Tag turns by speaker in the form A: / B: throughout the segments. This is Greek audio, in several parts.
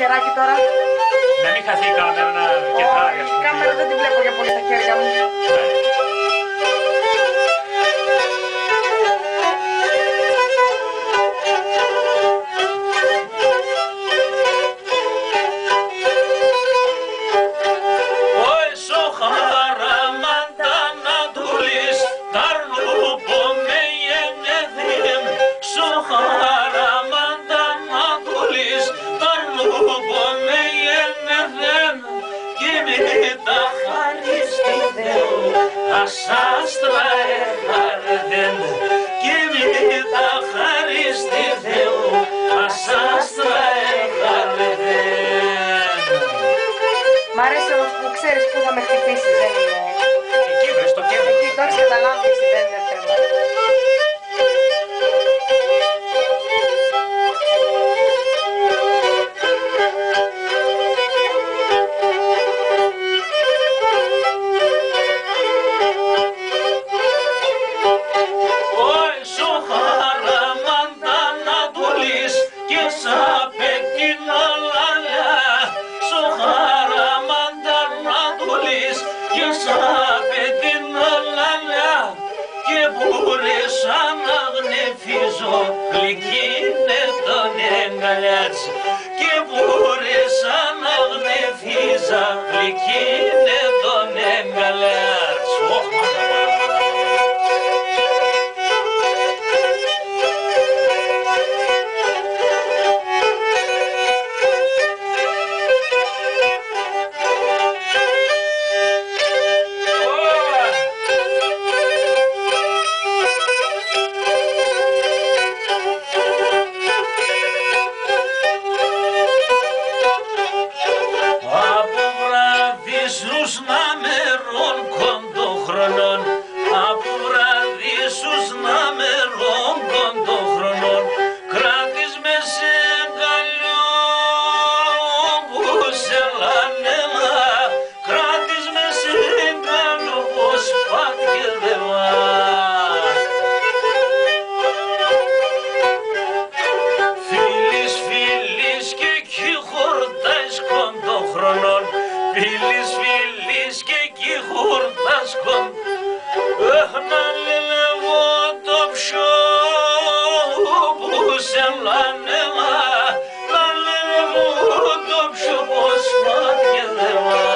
A: χεράκι τώρα.
B: Να μην χαθεί η κάμερα να κεντράρει, ας πούμε.
A: Η κάμερα δεν τη βλέπω για πολύ στα χέρια μου.
C: Ασάστρα εχάρδεν και μη τα χαρίστη Θεού, ασάστρα εχάρδεν.
A: Μ' αρέσει όμως που ξέρεις πού θα με χτυπήσεις, δεν είναι.
B: Εκεί βρες το κέντρο.
A: Εκεί το έχεις καταλάβει, εσύ δεν είναι θέμα.
C: Γλυκίνε τον εγκαλιάτς και μπορέσα να γνεφίζα, γλυκίνε τον εγκαλιάτς. Φίλης και εκεί χορτάσκον να λένε εγώ το πιο που σε λάνε να λένε εγώ το πιο πως μάτια δεვა.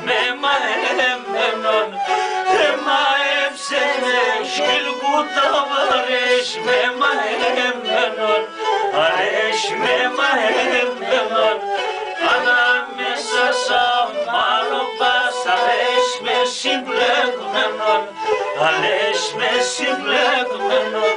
C: με μαεμένον εμαεύσενε σκυλκούτα βαρές με μαεμένον αρές με μαεμένον ανάμεσα σαν μάλλοπας αρές με συμπλεγμένον αρές με συμπλεγμένον